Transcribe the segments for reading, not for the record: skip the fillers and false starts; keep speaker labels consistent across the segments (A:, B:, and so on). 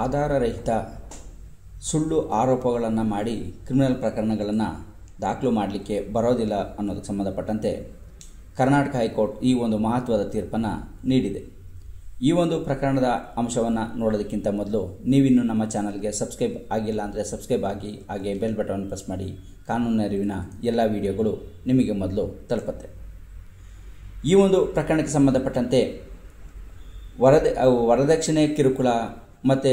A: ಆಧಾರರಹಿತ ಸುಳ್ಳು ಆರೋಪಗಳನ್ನು ಮಾಡಿ ಕ್ರಿಮಿನಲ್ ಪ್ರಕರಣಗಳನ್ನು ದಾಖಲು ಮಾಡಲಿಕ್ಕೆ ಬರೋದಿಲ್ಲ ಅನ್ನೋದಕ್ಕೆ ಸಂಬಂಧಪಟ್ಟಂತೆ ಕರ್ನಾಟಕ ಹೈಕೋರ್ಟ್ ಈ ಒಂದು ಮಹತ್ವದ ತೀರ್ಪನ್ನು ನೀಡಿದೆ. ಈ ಒಂದು ಪ್ರಕರಣದ ಅಂಶವನ್ನು ನೋಡೋದಕ್ಕಿಂತ ಮೊದಲು ನೀವಿನ್ನೂ ನಮ್ಮ ಚಾನಲ್ಗೆ ಸಬ್ಸ್ಕ್ರೈಬ್ ಆಗಿಲ್ಲ ಅಂದರೆ ಸಬ್ಸ್ಕ್ರೈಬ್ ಆಗಿ, ಹಾಗೆ ಬೆಲ್ ಬಟನ್ ಪ್ರೆಸ್ ಮಾಡಿ. ಕಾನೂನಿನ ಅರಿವಿನ ಎಲ್ಲ ವಿಡಿಯೋಗಳು ನಿಮಗೆ ಮೊದಲು ತಲುಪುತ್ತೆ. ಈ ಒಂದು ಪ್ರಕರಣಕ್ಕೆ ಸಂಬಂಧಪಟ್ಟಂತೆ ವರದಕ್ಷಿಣೆ ಕಿರುಕುಳ ಮತ್ತು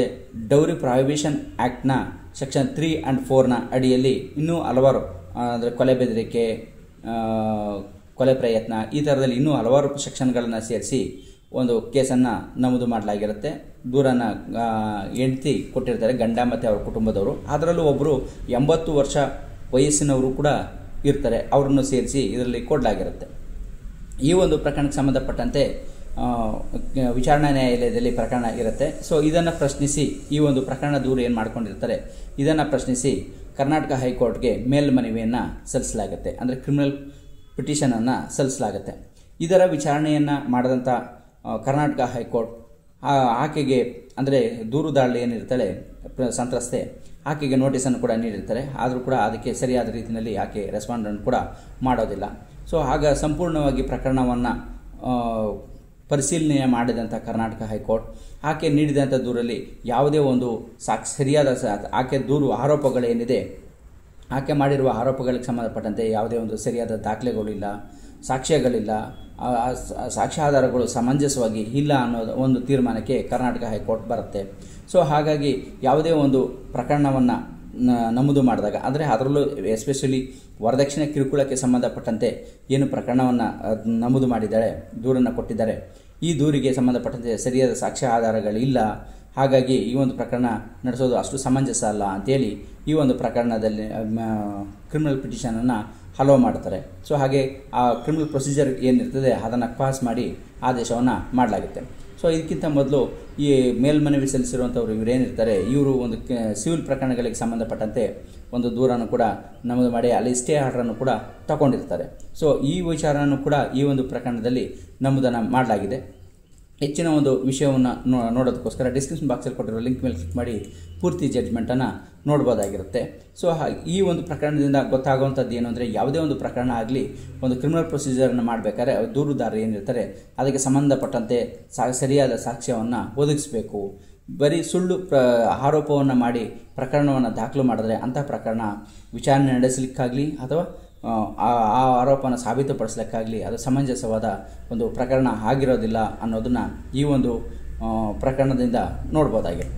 A: ಡೌರಿ ಪ್ರಾಹಿಬಿಷನ್ ಆ್ಯಕ್ಟ್ನ ಸೆಕ್ಷನ್ 3 and 4ನ ಅಡಿಯಲ್ಲಿ ಇನ್ನೂ ಹಲವಾರು ಅಂದರೆ ಕೊಲೆ ಬೆದರಿಕೆ, ಕೊಲೆ ಪ್ರಯತ್ನ, ಈ ಥರದಲ್ಲಿ ಇನ್ನೂ ಹಲವಾರು ಸೆಕ್ಷನ್ಗಳನ್ನು ಸೇರಿಸಿ ಒಂದು ಕೇಸನ್ನು ನಮೂದು ಮಾಡಲಾಗಿರುತ್ತೆ. ದೂರನ್ನು ಹೆಂಡತಿ ಕೊಟ್ಟಿರ್ತಾರೆ, ಗಂಡ ಮತ್ತು ಅವರ ಕುಟುಂಬದವರು. ಅದರಲ್ಲೂ ಒಬ್ಬರು 80 ವರ್ಷ ವಯಸ್ಸಿನವರು ಕೂಡ ಇರ್ತಾರೆ, ಅವರನ್ನು ಸೇರಿಸಿ ಇದರಲ್ಲಿ ಕೊಡಲಾಗಿರುತ್ತೆ. ಈ ಒಂದು ಪ್ರಕರಣಕ್ಕೆ ಸಂಬಂಧಪಟ್ಟಂತೆ ವಿಚಾರಣಾ ನ್ಯಾಯಾಲಯದಲ್ಲಿ ಪ್ರಕರಣ ಇರುತ್ತೆ. ಸೊ ಇದನ್ನು ಪ್ರಶ್ನಿಸಿ ಈ ಒಂದು ಪ್ರಕರಣ ದೂರು ಏನು ಮಾಡ್ಕೊಂಡಿರ್ತಾರೆ ಇದನ್ನು ಪ್ರಶ್ನಿಸಿ ಕರ್ನಾಟಕ ಹೈಕೋರ್ಟ್ಗೆ ಮೇಲ್ಮನವಿಯನ್ನು ಸಲ್ಲಿಸಲಾಗುತ್ತೆ, ಅಂದರೆ ಕ್ರಿಮಿನಲ್ ಪಿಟಿಷನನ್ನು ಸಲ್ಲಿಸಲಾಗುತ್ತೆ. ಇದರ ವಿಚಾರಣೆಯನ್ನು ಮಾಡಿದಂಥ ಕರ್ನಾಟಕ ಹೈಕೋರ್ಟ್ ಆಕೆಗೆ, ಅಂದರೆ ದೂರುದಾರಳು ಏನಿರ್ತಾಳೆ ಸಂತ್ರಸ್ತೆ, ಆಕೆಗೆ ನೋಟಿಸನ್ನು ಕೂಡ ನೀಡಿರ್ತಾರೆ. ಆದರೂ ಕೂಡ ಅದಕ್ಕೆ ಸರಿಯಾದ ರೀತಿಯಲ್ಲಿ ಆಕೆ ರೆಸ್ಪಾಂಡನ್ನು ಕೂಡ ಮಾಡೋದಿಲ್ಲ. ಸೊ ಆಗ ಸಂಪೂರ್ಣವಾಗಿ ಪ್ರಕರಣವನ್ನು ಪರಿಶೀಲನೆ ಮಾಡಿದಂಥ ಕರ್ನಾಟಕ ಹೈಕೋರ್ಟ್ ಆಕೆ ನೀಡಿದಂಥ ದೂರಲ್ಲಿ ಯಾವುದೇ ಒಂದು ಸರಿಯಾದ ಆಕೆ ದೂರು ಆರೋಪಗಳೇನಿದೆ, ಆಕೆ ಮಾಡಿರುವ ಆರೋಪಗಳಿಗೆ ಸಂಬಂಧಪಟ್ಟಂತೆ ಯಾವುದೇ ಒಂದು ಸರಿಯಾದ ದಾಖಲೆಗಳಿಲ್ಲ, ಸಾಕ್ಷ್ಯಗಳಿಲ್ಲ, ಸಾಕ್ಷ್ಯಾಧಾರಗಳು ಸಮಂಜಸವಾಗಿ ಇಲ್ಲ ಅನ್ನೋದು ಒಂದು ತೀರ್ಮಾನಕ್ಕೆ ಕರ್ನಾಟಕ ಹೈಕೋರ್ಟ್ ಬರುತ್ತೆ. ಸೊ ಹಾಗಾಗಿ ಯಾವುದೇ ಒಂದು ಪ್ರಕರಣವನ್ನು ನಮೂದು ಮಾಡಿದಾಗ, ಅಂದರೆ ಅದರಲ್ಲೂ ಎಸ್ಪೆಷಲಿ ವರದಕ್ಷಿಣೆ ಕಿರುಕುಳಕ್ಕೆ ಸಂಬಂಧಪಟ್ಟಂತೆ ಏನು ಪ್ರಕರಣವನ್ನು ನಮೂದು ಮಾಡಿದ್ದಾರೆ, ದೂರನ್ನು ಕೊಟ್ಟಿದ್ದಾರೆ, ಈ ದೂರಿಗೆ ಸಂಬಂಧಪಟ್ಟಂತೆ ಸರಿಯಾದ ಸಾಕ್ಷ್ಯ ಆಧಾರಗಳಿಲ್ಲ, ಹಾಗಾಗಿ ಈ ಒಂದು ಪ್ರಕರಣ ನಡೆಸೋದು ಅಷ್ಟು ಸಮಂಜಸ ಅಲ್ಲ ಅಂಥೇಳಿ ಈ ಒಂದು ಪ್ರಕರಣದಲ್ಲಿ ಕ್ರಿಮಿನಲ್ ಪಿಟಿಷನನ್ನು ಹಲೋ ಮಾಡ್ತಾರೆ. ಸೊ ಹಾಗೆ ಆ ಕ್ರಿಮಿನಲ್ ಪ್ರೊಸೀಜರ್ ಏನಿರ್ತದೆ ಅದನ್ನು ಪಾಸ್ ಮಾಡಿ ಆದೇಶವನ್ನು ಮಾಡಲಾಗುತ್ತೆ. ಸೊ ಇದಕ್ಕಿಂತ ಮೊದಲು ಈ ಮೇಲ್ಮನವಿ ಸಲ್ಲಿಸಿರುವಂಥವ್ರು ಇವರೇನಿರ್ತಾರೆ, ಇವರು ಒಂದು ಸಿವಿಲ್ ಪ್ರಕರಣಗಳಿಗೆ ಸಂಬಂಧಪಟ್ಟಂತೆ ಒಂದು ದೂರನ್ನು ಕೂಡ ನಮೂದು ಮಾಡಿ ಅಲ್ಲಿ ಸ್ಟೇ ಆರ್ಡರನ್ನು ಕೂಡ ತಗೊಂಡಿರ್ತಾರೆ. ಸೊ ಈ ವಿಚಾರನೂ ಕೂಡ ಈ ಒಂದು ಪ್ರಕರಣದಲ್ಲಿ ನಮೂದನ್ನು ಮಾಡಲಾಗಿದೆ. ಹೆಚ್ಚಿನ ಒಂದು ವಿಷಯವನ್ನು ನೋಡೋದಕ್ಕೋಸ್ಕರ ಡಿಸ್ಕ್ರಿಪ್ಷನ್ ಬಾಕ್ಸಲ್ಲಿ ಕೊಟ್ಟಿರೋ ಲಿಂಕ್ ಮೇಲೆ ಕ್ಲಿಕ್ ಮಾಡಿ ಪೂರ್ತಿ ಜಡ್ಜ್ಮೆಂಟನ್ನು ನೋಡ್ಬೋದಾಗಿರುತ್ತೆ. ಸೊ ಈ ಒಂದು ಪ್ರಕರಣದಿಂದ ಗೊತ್ತಾಗುವಂಥದ್ದು ಏನು ಅಂದರೆ, ಯಾವುದೇ ಒಂದು ಪ್ರಕರಣ ಆಗಲಿ ಒಂದು ಕ್ರಿಮಿನಲ್ ಪ್ರೊಸೀಜರನ್ನು ಮಾಡಬೇಕಾದ್ರೆ ದೂರುದಾರ ಏನಿರ್ತಾರೆ ಅದಕ್ಕೆ ಸಂಬಂಧಪಟ್ಟಂತೆ ಸರಿಯಾದ ಸಾಕ್ಷ್ಯವನ್ನು ಒದಗಿಸಬೇಕು. ಬರೀ ಸುಳ್ಳು ಆರೋಪವನ್ನು ಮಾಡಿ ಪ್ರಕರಣವನ್ನು ದಾಖಲು ಮಾಡಿದ್ರೆ ಅಂಥ ಪ್ರಕರಣ ವಿಚಾರಣೆ ನಡೆಸಲಿಕ್ಕಾಗಲಿ ಅಥವಾ ಆ ಆರೋಪನ ಸಾಬೀತುಪಡಿಸಲಿಕ್ಕಾಗಲಿ ಅದು ಸಮಂಜಸವಾದ ಒಂದು ಪ್ರಕರಣ ಆಗಿರೋದಿಲ್ಲ ಅನ್ನೋದನ್ನು ಈ ಒಂದು ಪ್ರಕರಣದಿಂದ ನೋಡ್ಬೋದಾಗಿದೆ.